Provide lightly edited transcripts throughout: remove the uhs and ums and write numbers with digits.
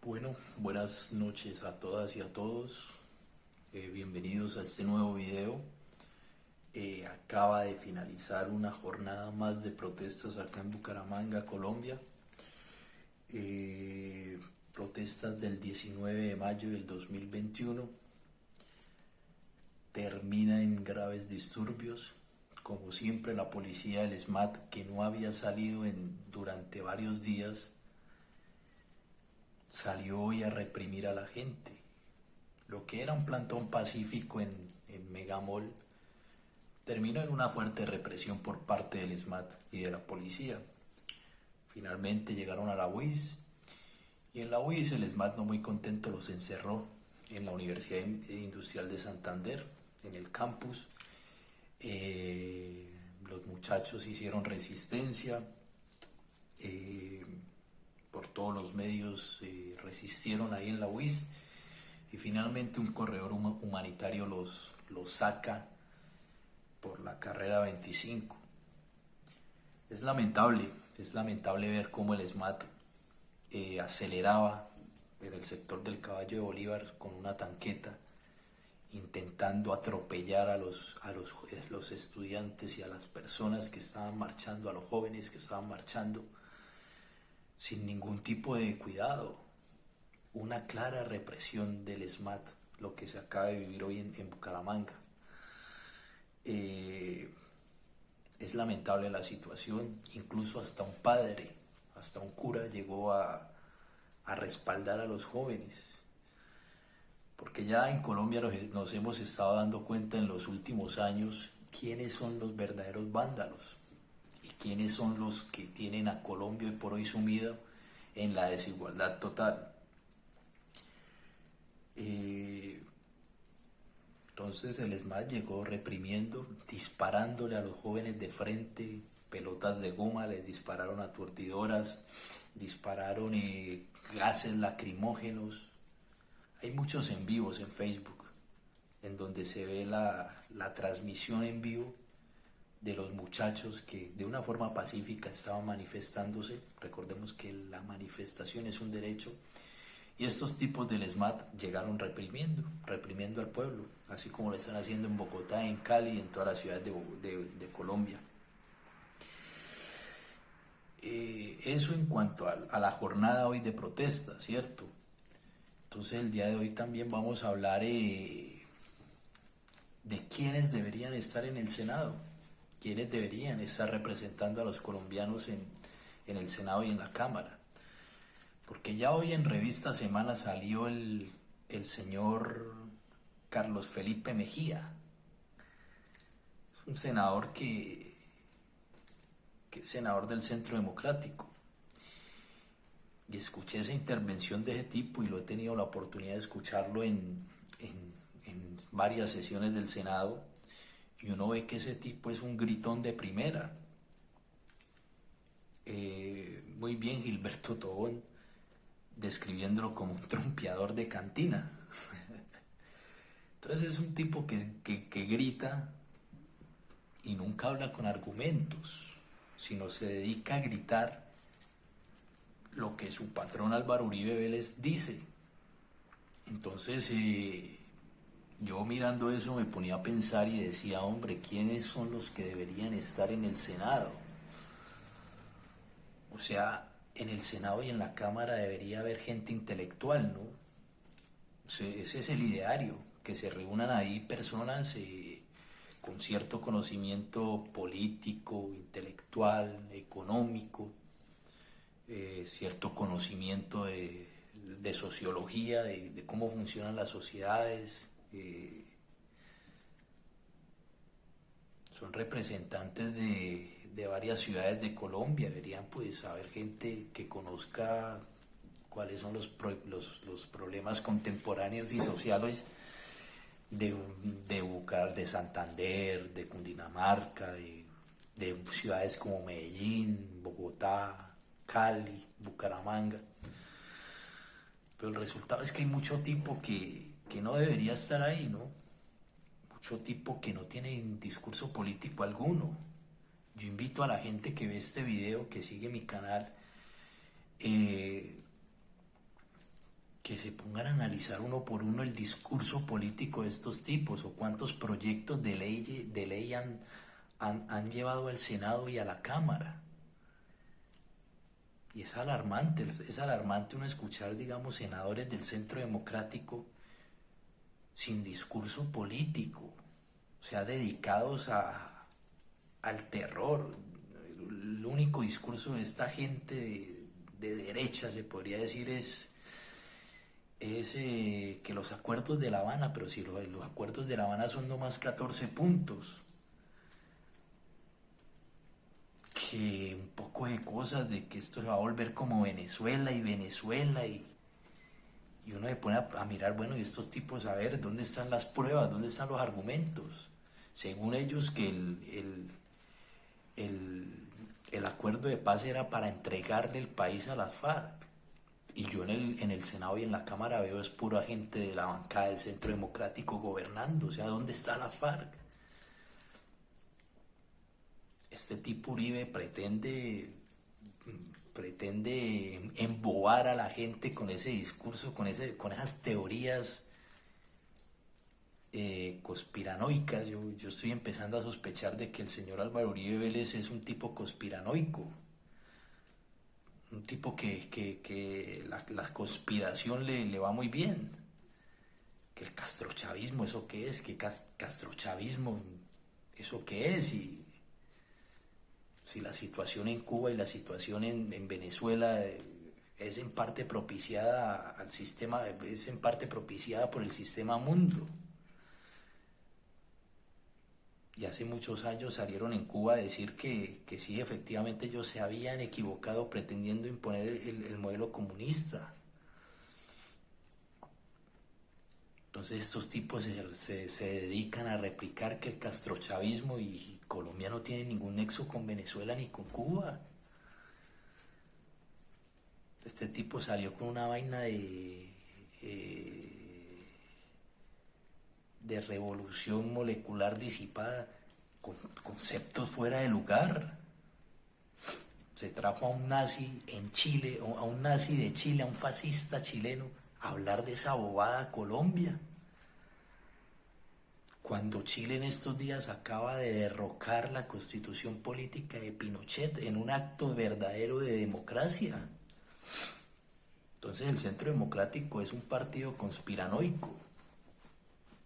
Bueno, buenas noches a todas y a todos. Bienvenidos a este nuevo video. Acaba de finalizar una jornada más de protestas acá en Bucaramanga, Colombia. Protestas del 19 de mayo del 2021. Termina en graves disturbios. Como siempre, la policía del SMAT, que no había salido durante varios días, salió hoy a reprimir a la gente. Lo que era un plantón pacífico en Megamall terminó en una fuerte represión por parte del SMAT y de la policía. Finalmente llegaron a la UIS y en la UIS el SMAT, no muy contento, los encerró en la Universidad Industrial de Santander, en el campus. Los muchachos hicieron resistencia, por todos los medios resistieron ahí en la UIS y finalmente un corredor humanitario los saca por la carrera 25. Es lamentable ver cómo el SMAT aceleraba en el sector del Caballo de Bolívar con una tanqueta, intentando atropellar a los estudiantes y a las personas que estaban marchando, a los jóvenes que estaban marchando, sin ningún tipo de cuidado. Una clara represión del SMAT, lo que se acaba de vivir hoy en Bucaramanga. Es lamentable la situación, incluso hasta un padre, hasta un cura llegó a respaldar a los jóvenes, porque ya en Colombia nos hemos estado dando cuenta en los últimos años quiénes son los verdaderos vándalos y quiénes son los que tienen a Colombia hoy por hoy sumido en la desigualdad total. Entonces el SMAT llegó reprimiendo, disparándole a los jóvenes de frente, pelotas de goma, les dispararon aturdidoras, dispararon gases lacrimógenos. Hay muchos en vivos en Facebook, en donde se ve la transmisión en vivo de los muchachos que de una forma pacífica estaban manifestándose. Recordemos que la manifestación es un derecho. Y estos tipos del SMAT llegaron reprimiendo al pueblo, así como lo están haciendo en Bogotá, en Cali y en todas las ciudades de Colombia. Eso en cuanto a la jornada hoy de protesta, ¿cierto? Entonces el día de hoy también vamos a hablar de quiénes deberían estar en el Senado, quiénes deberían estar representando a los colombianos en el Senado y en la Cámara. Porque ya hoy en Revista Semana salió el señor Carlos Felipe Mejía. Es un senador que es senador del Centro Democrático. Y escuché esa intervención de ese tipo y lo he tenido la oportunidad de escucharlo en varias sesiones del Senado. Y uno ve que ese tipo es un gritón de primera. Muy bien Gilberto Tobón, describiéndolo como un trompeador de cantina. Entonces es un tipo que grita y nunca habla con argumentos, sino se dedica a gritar lo que su patrón Álvaro Uribe Vélez dice. Entonces yo mirando eso me ponía a pensar y decía, hombre, ¿quiénes son los que deberían estar en el Senado? O sea, en el Senado y en la Cámara debería haber gente intelectual, ¿no? Ese es el ideario, que se reúnan ahí personas con cierto conocimiento político, intelectual, económico, cierto conocimiento de sociología, de cómo funcionan las sociedades. Son representantes de varias ciudades de Colombia, deberían pues haber gente que conozca cuáles son los problemas contemporáneos y sociales de Santander, de Cundinamarca, de ciudades como Medellín, Bogotá, Cali, Bucaramanga. Pero el resultado es que hay mucho tipo que no debería estar ahí, ¿no? Mucho tipo que no tiene discurso político alguno. Yo invito a la gente que ve este video, que sigue mi canal, que se pongan a analizar uno por uno el discurso político de estos tipos o cuántos proyectos de ley han llevado al Senado y a la Cámara. Y es alarmante uno escuchar, digamos, senadores del Centro Democrático sin discurso político, o sea, dedicados al terror. El único discurso de esta gente de derecha, se podría decir, es que los acuerdos de La Habana, pero si los acuerdos de La Habana son nomás 14 puntos, que un poco de cosas de que esto se va a volver como Venezuela y uno se pone a mirar, bueno, y estos tipos, a ver, ¿dónde están las pruebas? ¿Dónde están los argumentos? Según ellos que el acuerdo de paz era para entregarle el país a las FARC. Y yo en el Senado y en la Cámara veo es pura gente de la bancada del Centro Democrático gobernando. O sea, ¿dónde está la FARC? Este tipo Uribe pretende embobar a la gente con ese discurso, con esas teorías conspiranoicas. Yo estoy empezando a sospechar de que el señor Álvaro Uribe Vélez es un tipo conspiranoico, un tipo que la conspiración le va muy bien. Que el castrochavismo, ¿eso qué es? ¿Qué castrochavismo? ¿Eso qué es? Y si la situación en Cuba y la situación en Venezuela es en parte propiciada al sistema, es en parte propiciada por el sistema mundo. Y hace muchos años salieron en Cuba a decir que sí, efectivamente ellos se habían equivocado pretendiendo imponer el modelo comunista. Entonces estos tipos se dedican a replicar que el castrochavismo y Colombia no tiene ningún nexo con Venezuela ni con Cuba. Este tipo salió con una vaina de revolución molecular disipada, con conceptos fuera de lugar. Se trajo a un nazi en Chile, a un nazi de Chile, a un fascista chileno, a hablar de esa bobada a Colombia. Cuando Chile en estos días acaba de derrocar la constitución política de Pinochet en un acto verdadero de democracia. Entonces el Centro Democrático es un partido conspiranoico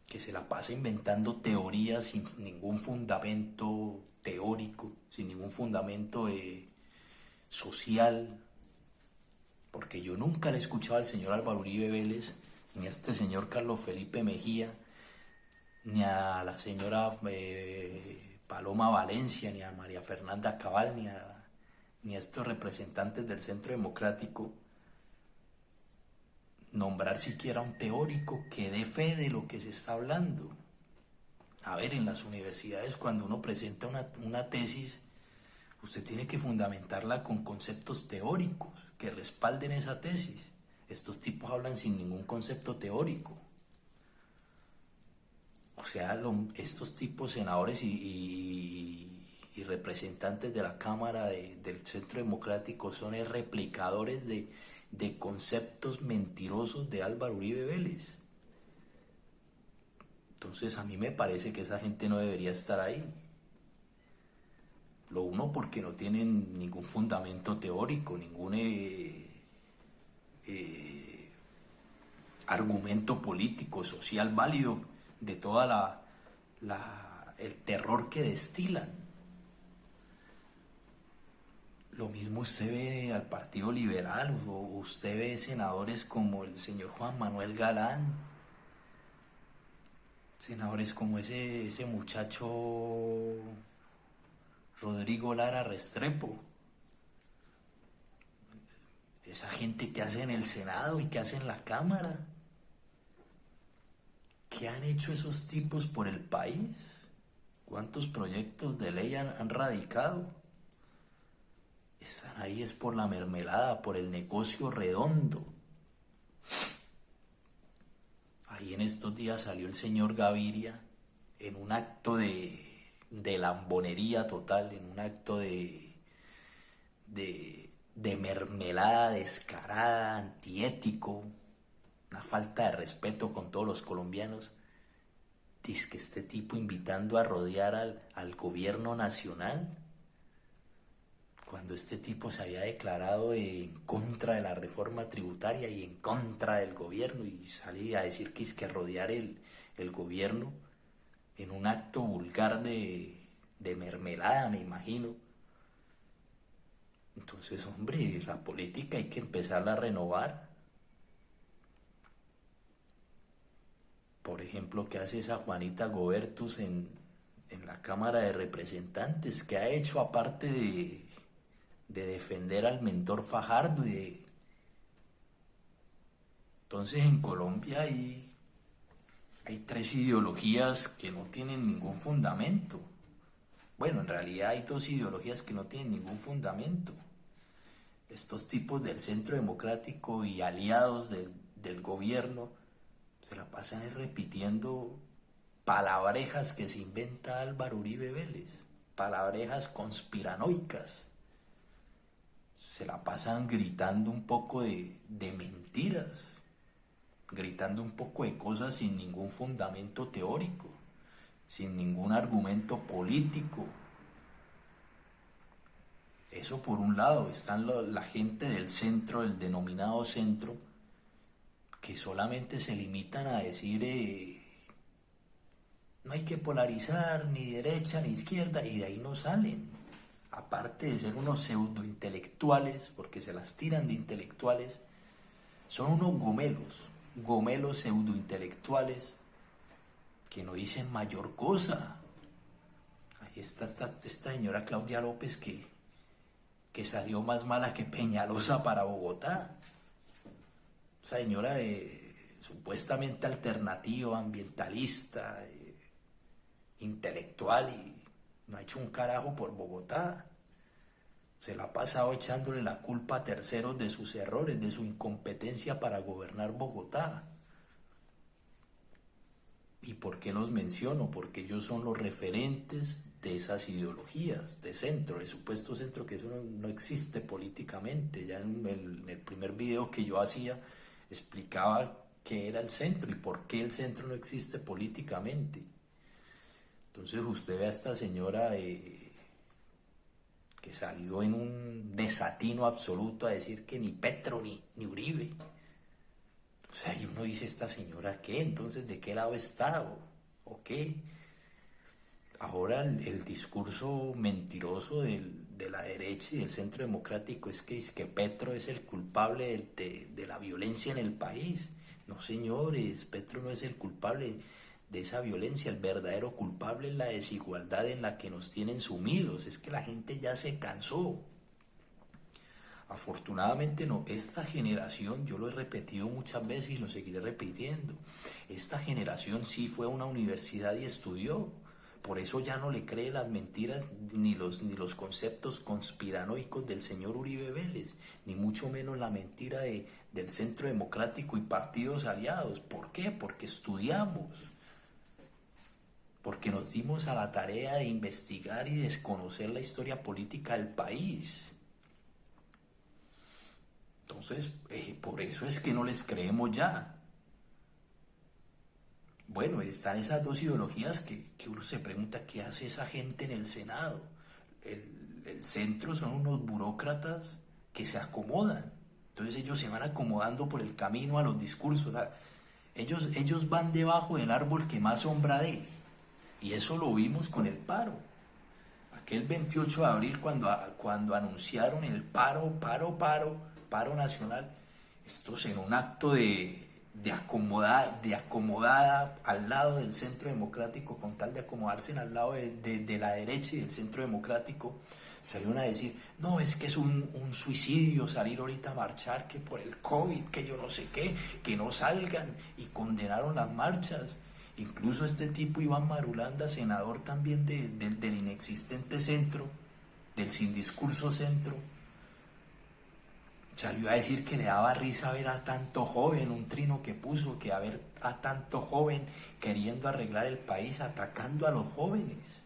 que se la pasa inventando teorías sin ningún fundamento teórico, sin ningún fundamento social, porque yo nunca le he escuchado al señor Álvaro Uribe Vélez, ni a este señor Carlos Felipe Mejía, ni a la señora Paloma Valencia, ni a María Fernanda Cabal, ni a estos representantes del Centro Democrático nombrar siquiera un teórico que dé fe de lo que se está hablando. A ver, en las universidades cuando uno presenta una tesis, usted tiene que fundamentarla con conceptos teóricos que respalden esa tesis. Estos tipos hablan sin ningún concepto teórico. O sea, estos tipos senadores y representantes de la Cámara del Centro Democrático son replicadores de conceptos mentirosos de Álvaro Uribe Vélez. Entonces a mí me parece que esa gente no debería estar ahí. Lo uno porque no tienen ningún fundamento teórico, ningún argumento político, social válido de toda el terror que destilan. Lo mismo usted ve al Partido Liberal, o usted ve senadores como el señor Juan Manuel Galán, senadores como ese muchacho Rodrigo Lara Restrepo, esa gente que hace en el Senado y que hace en la Cámara. ¿Qué han hecho esos tipos por el país? ¿Cuántos proyectos de ley han radicado? Están ahí es por la mermelada, por el negocio redondo. Ahí en estos días salió el señor Gaviria en un acto de lambonería total, en un acto de mermelada descarada, antiético, una falta de respeto con todos los colombianos. Dice que este tipo invitando a rodear al gobierno nacional, cuando este tipo se había declarado en contra de la reforma tributaria y en contra del gobierno, y salía a decir que es que rodear el gobierno en un acto vulgar de mermelada, me imagino. Entonces, hombre, la política hay que empezarla a renovar. Por ejemplo, ¿qué hace esa Juanita Gobertus en la Cámara de Representantes? ¿Qué ha hecho aparte de defender al mentor Fajardo? Entonces, en Colombia hay tres ideologías que no tienen ningún fundamento. Bueno, en realidad hay dos ideologías que no tienen ningún fundamento. Estos tipos del Centro Democrático y aliados del gobierno se la pasan repitiendo palabrejas que se inventa Álvaro Uribe Vélez, palabrejas conspiranoicas. Se la pasan gritando un poco de mentiras, gritando un poco de cosas sin ningún fundamento teórico, sin ningún argumento político. Eso por un lado. Están la gente del centro, el denominado centro, que solamente se limitan a decir no hay que polarizar ni derecha ni izquierda, y de ahí no salen. Aparte de ser unos pseudointelectuales, porque se las tiran de intelectuales, son unos gomelos pseudointelectuales que no dicen mayor cosa. Ahí está esta señora Claudia López que salió más mala que Peñalosa para Bogotá. Esa señora supuestamente alternativa, ambientalista, intelectual, y no ha hecho un carajo por Bogotá. Se la ha pasado echándole la culpa a terceros de sus errores, de su incompetencia para gobernar Bogotá. ¿Y por qué los menciono? Porque ellos son los referentes de esas ideologías de centro, de supuesto centro, que eso no existe políticamente. Ya en el primer video que yo hacía explicaba qué era el centro y por qué el centro no existe políticamente. Entonces usted ve a esta señora que salió en un desatino absoluto a decir que ni Petro ni Uribe. O sea, y uno dice, ¿esta señora qué? Entonces, ¿de qué lado está? ¿O qué? Ahora el discurso mentiroso de la derecha y del centro democrático es que Petro es el culpable de la violencia en el país. No, señores, Petro no es el culpable de esa violencia. El verdadero culpable es la desigualdad en la que nos tienen sumidos. Es que la gente ya se cansó. Afortunadamente no, esta generación, yo lo he repetido muchas veces y lo seguiré repitiendo, esta generación sí fue a una universidad y estudió. Por eso ya no le cree las mentiras ni los conceptos conspiranoicos del señor Uribe Vélez, ni mucho menos la mentira del Centro Democrático y partidos aliados. ¿Por qué? Porque estudiamos, porque nos dimos a la tarea de investigar y desconocer la historia política del país. Entonces, por eso es que no les creemos ya. Bueno, están esas dos ideologías que uno se pregunta qué hace esa gente en el Senado. El centro son unos burócratas que se acomodan. Entonces ellos se van acomodando por el camino a los discursos. O sea, ellos van debajo del árbol que más sombra dé. Y eso lo vimos con el paro. Aquel 28 de abril cuando anunciaron el paro nacional, estos en un acto de acomodada al lado del Centro Democrático, con tal de acomodarse al lado de la derecha y del Centro Democrático, salieron a decir, no, es que es un suicidio salir ahorita a marchar, que por el COVID, que yo no sé qué, que no salgan, y condenaron las marchas. Incluso este tipo Iván Marulanda, senador también del inexistente centro, del sin discurso centro, salió a decir que le daba risa ver a tanto joven, un trino que puso, que a ver a tanto joven queriendo arreglar el país, atacando a los jóvenes.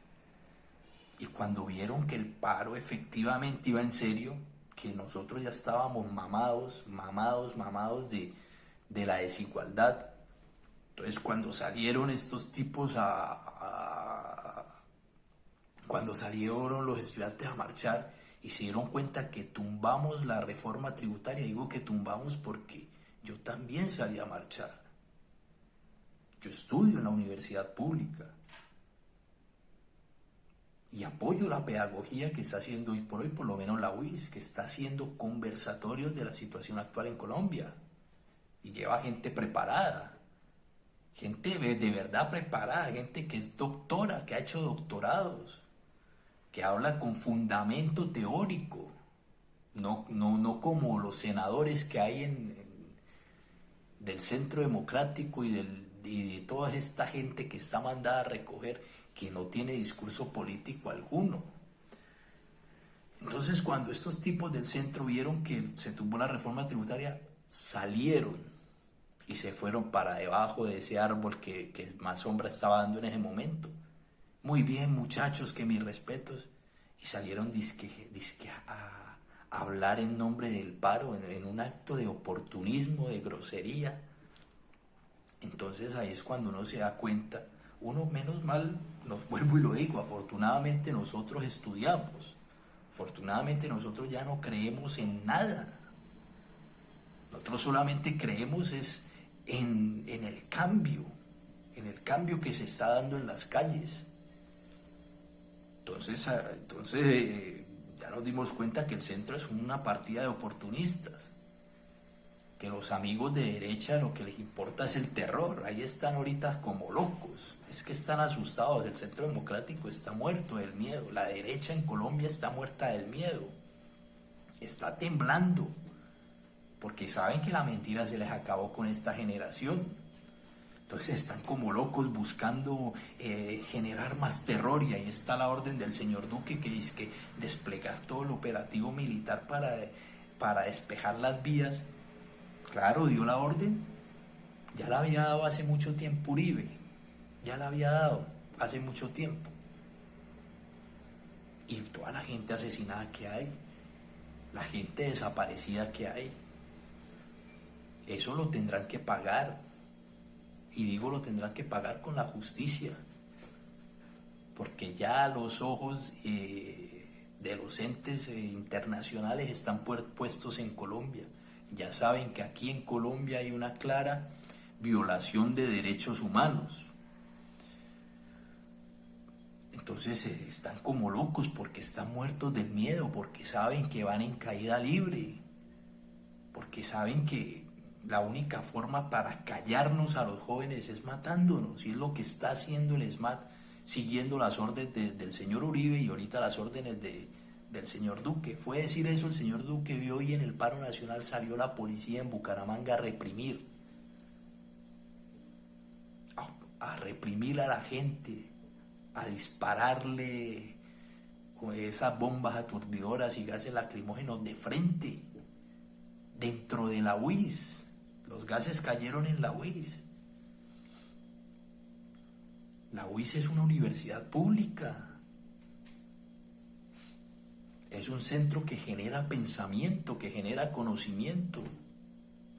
Y cuando vieron que el paro efectivamente iba en serio, que nosotros ya estábamos mamados de la desigualdad. Entonces cuando salieron estos tipos cuando salieron los estudiantes a marchar y se dieron cuenta que tumbamos la reforma tributaria, digo que tumbamos porque yo también salí a marchar. Yo estudio en la universidad pública y apoyo la pedagogía que está haciendo hoy por hoy, por lo menos la UIS, que está haciendo conversatorios de la situación actual en Colombia y lleva gente preparada. Gente de verdad preparada, gente que es doctora, que ha hecho doctorados, que habla con fundamento teórico, no como los senadores que hay del Centro Democrático y de toda esta gente que está mandada a recoger, que no tiene discurso político alguno. Entonces, cuando estos tipos del centro vieron que se tumbó la reforma tributaria, salieron y se fueron para debajo de ese árbol que más sombra estaba dando en ese momento. Muy bien, muchachos, que mis respetos. Y salieron dizque a hablar en nombre del paro, en un acto de oportunismo, de grosería. Entonces ahí es cuando uno se da cuenta. Uno, menos mal, nos vuelvo y lo digo, afortunadamente nosotros estudiamos. Afortunadamente nosotros ya no creemos en nada. Nosotros solamente creemos en el cambio que se está dando en las calles. Entonces ya nos dimos cuenta que el centro es una partida de oportunistas, que los amigos de derecha lo que les importa es el terror. Ahí están ahorita como locos, es que están asustados. El Centro Democrático está muerto del miedo, la derecha en Colombia está muerta del miedo, está temblando, porque saben que la mentira se les acabó con esta generación. Entonces están como locos buscando generar más terror, y ahí está la orden del señor Duque, que dice que desplegar todo el operativo militar para despejar las vías. Claro, dio la orden, ya la había dado hace mucho tiempo Uribe, ya la había dado hace mucho tiempo. Y toda la gente asesinada que hay, la gente desaparecida que hay, eso lo tendrán que pagar. Y digo, lo tendrán que pagar con la justicia, porque ya los ojos de los entes internacionales están puestos en Colombia. Ya saben que aquí en Colombia hay una clara violación de derechos humanos. Entonces están como locos porque están muertos del miedo, porque saben que van en caída libre, porque saben que la única forma para callarnos a los jóvenes es matándonos, y es lo que está haciendo el ESMAD, siguiendo las órdenes del señor Uribe y ahorita las órdenes del señor Duque. Fue decir eso el señor Duque, vio hoy en el paro nacional salió la policía en Bucaramanga a reprimir, a reprimir a la gente, a dispararle con esas bombas aturdidoras y gases lacrimógenos de frente, dentro de la UIS. Los gases cayeron en la UIS. La UIS es una universidad pública. Es un centro que genera pensamiento, que genera conocimiento.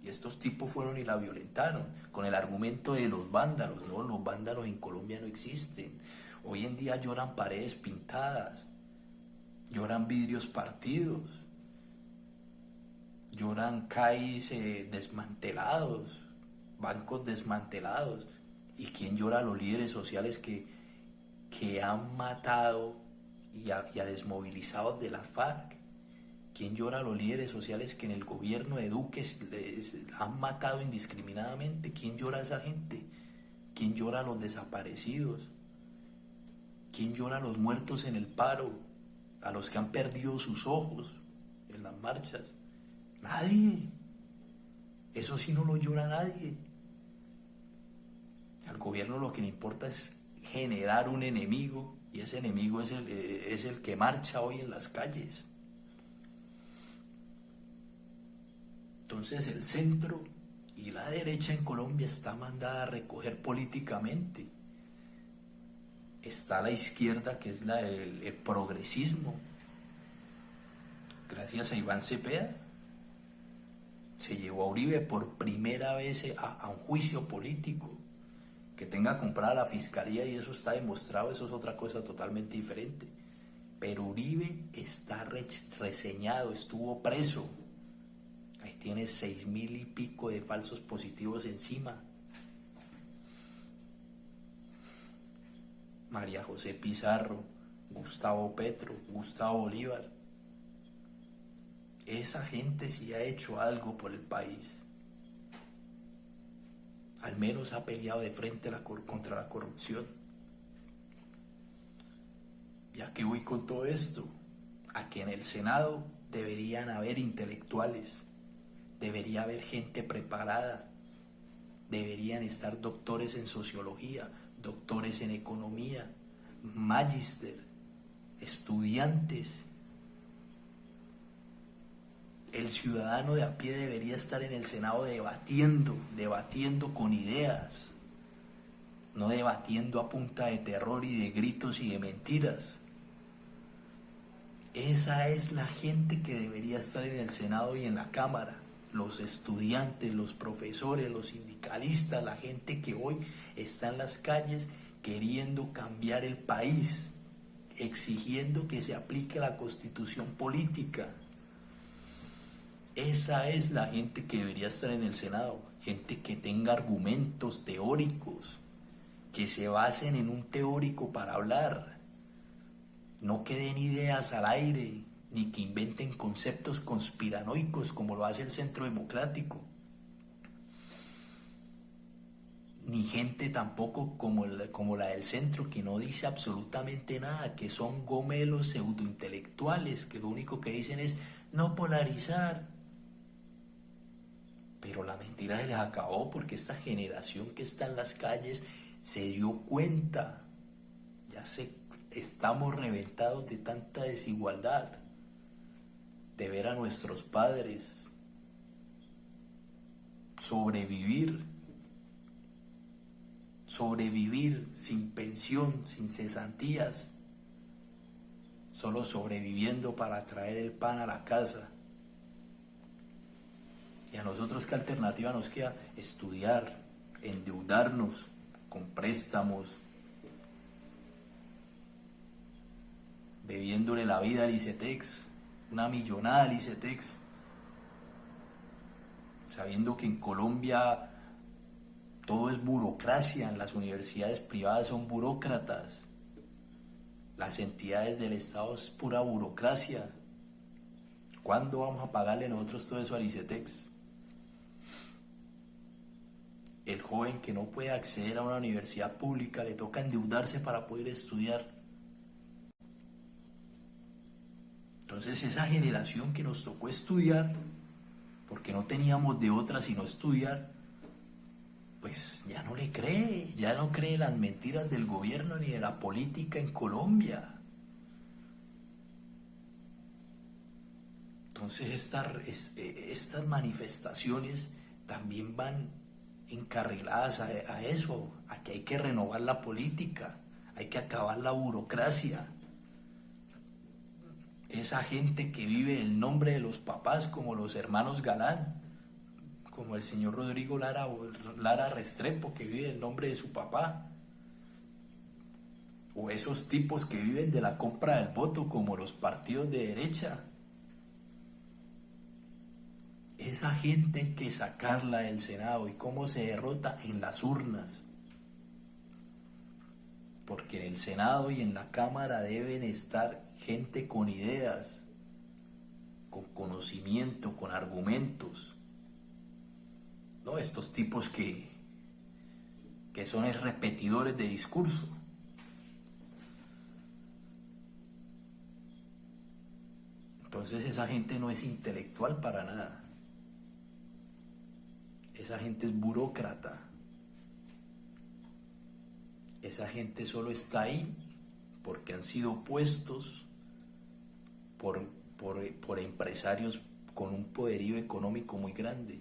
Y estos tipos fueron y la violentaron con el argumento de los vándalos. No, los vándalos en Colombia no existen. Hoy en día lloran paredes pintadas, lloran vidrios partidos, lloran CAIs desmantelados, bancos desmantelados. ¿Y quién llora? Los líderes sociales que han matado y a desmovilizados de la FARC. ¿Quién llora a los líderes sociales que en el gobierno de Duque les han matado indiscriminadamente? ¿Quién llora a esa gente? ¿Quién llora a los desaparecidos? ¿Quién llora a los muertos en el paro? A los que han perdido sus ojos en las marchas. Nadie. Eso sí no lo llora nadie. Al gobierno lo que le importa es generar un enemigo, y ese enemigo es el que marcha hoy en las calles. Entonces el centro y la derecha en Colombia está mandada a recoger políticamente. Está la izquierda, que es el progresismo, gracias a Iván Cepeda, se llevó a Uribe por primera vez a un juicio político. Que tenga comprada la fiscalía y eso está demostrado, eso es otra cosa totalmente diferente. Pero Uribe está reseñado, estuvo preso. Ahí tiene 6.000 y pico de falsos positivos encima. María José Pizarro, Gustavo Petro, Gustavo Bolívar. Esa gente sí ha hecho algo por el país. Al menos ha peleado de frente contra la corrupción. ¿Ya que voy con todo esto? A que en el Senado deberían haber intelectuales, debería haber gente preparada, deberían estar doctores en sociología, doctores en economía, magíster, estudiantes. El ciudadano de a pie debería estar en el Senado debatiendo con ideas, no debatiendo a punta de terror y de gritos y de mentiras. Esa es la gente que debería estar en el Senado y en la Cámara. Los estudiantes, los profesores, los sindicalistas, la gente que hoy está en las calles queriendo cambiar el país, exigiendo que se aplique la Constitución política. Esa es la gente que debería estar en el Senado, gente que tenga argumentos teóricos, que se basen en un teórico para hablar, no que den ideas al aire, ni que inventen conceptos conspiranoicos como lo hace el Centro Democrático, ni gente tampoco como la del centro que no dice absolutamente nada, que son gomelos pseudointelectuales, que lo único que dicen es no polarizar. Pero la mentira se les acabó porque esta generación que está en las calles se dio cuenta, estamos reventados de tanta desigualdad, de ver a nuestros padres sobrevivir sin pensión, sin cesantías, solo sobreviviendo para traer el pan a la casa. Y a nosotros, ¿qué alternativa nos queda? Estudiar, endeudarnos con préstamos, debiéndole la vida al ICETEX, una millonada al ICETEX, sabiendo que en Colombia todo es burocracia, las universidades privadas son burócratas, las entidades del Estado es pura burocracia. ¿Cuándo vamos a pagarle nosotros todo eso al ICETEX? El joven que no puede acceder a una universidad pública le toca endeudarse para poder estudiar. Entonces esa generación que nos tocó estudiar, porque no teníamos de otra sino estudiar, pues ya no le cree, ya no cree las mentiras del gobierno ni de la política en Colombia. Entonces estas manifestaciones también van encarriladas a eso, a que hay que renovar la política, hay que acabar la burocracia. Esa gente que vive el nombre de los papás, como los hermanos Galán, como el señor Rodrigo Lara Restrepo, que vive el nombre de su papá, o esos tipos que viven de la compra del voto, como los partidos de derecha. Esa gente hay que sacarla del Senado. ¿Y cómo se derrota? En las urnas. Porque en el Senado y en la Cámara deben estar gente con ideas, con conocimiento, con argumentos. No estos tipos que son repetidores de discurso. Entonces esa gente no es intelectual para nada. Esa gente es burócrata. Esa gente solo está ahí porque han sido puestos por empresarios con un poderío económico muy grande.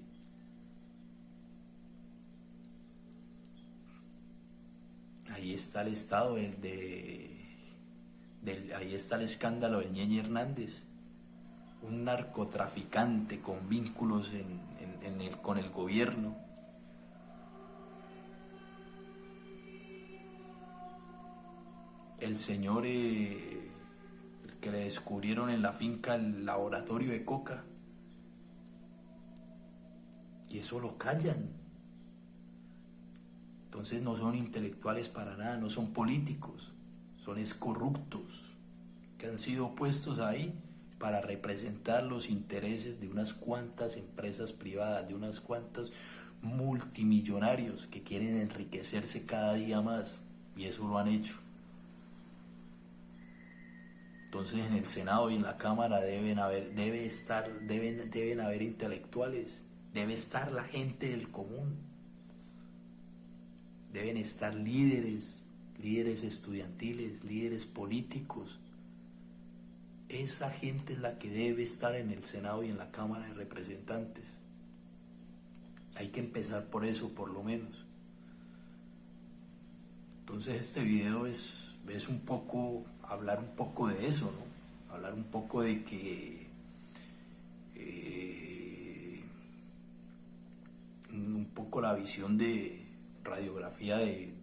Ahí está el estado ahí está el escándalo del Ñeñe Hernández, un narcotraficante con vínculos en con el gobierno. El señor que le descubrieron en la finca el laboratorio de coca, y eso lo callan. Entonces no son intelectuales para nada, no son políticos, son corruptos que han sido puestos ahí para representar los intereses de unas cuantas empresas privadas, de unas cuantas multimillonarios que quieren enriquecerse cada día más, y eso lo han hecho. Entonces en el Senado y en la Cámara deben haber intelectuales, debe estar la gente del común, deben estar líderes estudiantiles, líderes políticos. Esa gente es la que debe estar en el Senado y en la Cámara de Representantes. Hay que empezar por eso, por lo menos. Entonces este video es un poco, hablar un poco de eso, ¿no? Hablar un poco de que un poco la visión de radiografía de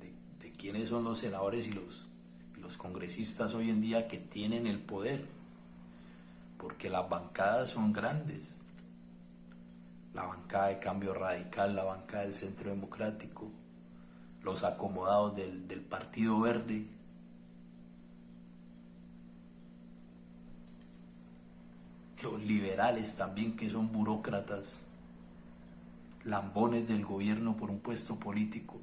quiénes son los senadores y los congresistas hoy en día que tienen el poder, porque las bancadas son grandes. La bancada de Cambio Radical, la bancada del Centro Democrático, los acomodados del Partido Verde, los liberales también, que son burócratas, lambones del gobierno por un puesto político.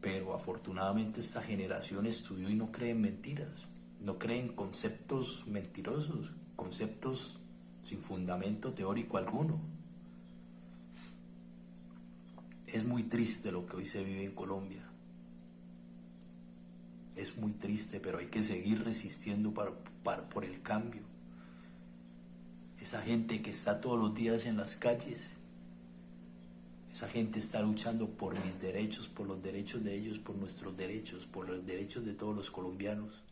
Pero afortunadamente esta generación estudió y no cree en mentiras, no cree en conceptos mentirosos, conceptos sin fundamento teórico alguno. Es muy triste lo que hoy se vive en Colombia. Es muy triste, pero hay que seguir resistiendo por el cambio. Esa gente que está todos los días en las calles, esa gente está luchando por mis derechos, por los derechos de ellos, por nuestros derechos, por los derechos de todos los colombianos.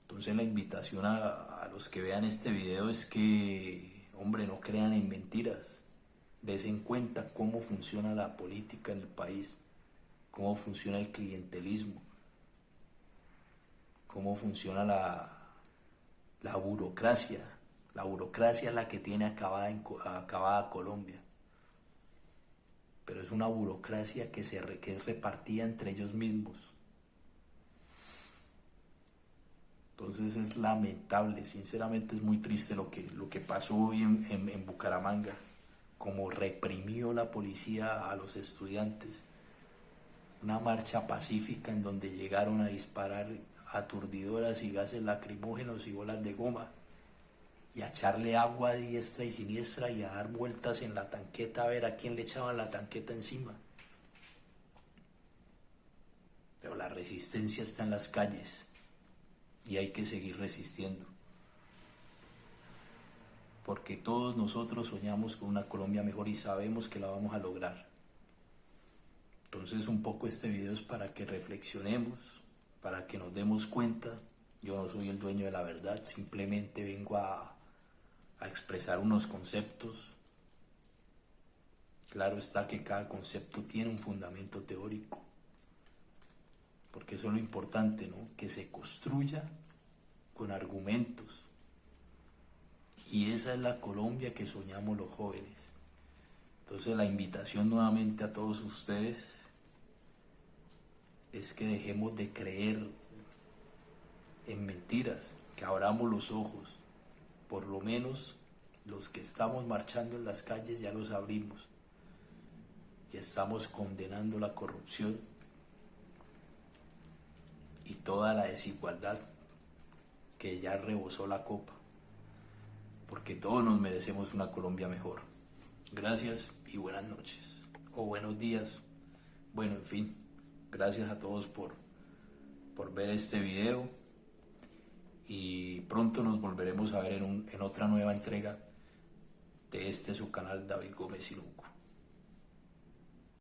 Entonces la invitación a los que vean este video es que, hombre, no crean en mentiras. Desen cuenta cómo funciona la política en el país, cómo funciona el clientelismo, cómo funciona la burocracia. La burocracia es la que tiene acabada Colombia. Pero es una burocracia que es repartida entre ellos mismos. Entonces es lamentable, sinceramente es muy triste lo que pasó hoy en Bucaramanga, como reprimió la policía a los estudiantes. Una marcha pacífica en donde llegaron a disparar aturdidoras y gases lacrimógenos y bolas de goma, y a echarle agua a diestra y siniestra y a dar vueltas en la tanqueta a ver a quién le echaban la tanqueta encima. Pero la resistencia está en las calles y hay que seguir resistiendo, porque todos nosotros soñamos con una Colombia mejor y sabemos que la vamos a lograr. Entonces un poco este video es para que reflexionemos, para que nos demos cuenta. Yo no soy el dueño de la verdad, simplemente vengo a expresar unos conceptos. Claro está que cada concepto tiene un fundamento teórico, porque eso es lo importante, ¿no? Que se construya con argumentos. Y esa es la Colombia que soñamos los jóvenes. Entonces la invitación nuevamente a todos ustedes es que dejemos de creer en mentiras, que abramos los ojos. Por lo menos los que estamos marchando en las calles ya los abrimos y estamos condenando la corrupción y toda la desigualdad que ya rebosó la copa, porque todos nos merecemos una Colombia mejor. Gracias y buenas noches, o buenos días, bueno, en fin, gracias a todos por ver este video, y pronto nos volveremos a ver en otra nueva entrega de su canal David Gómez Sinú.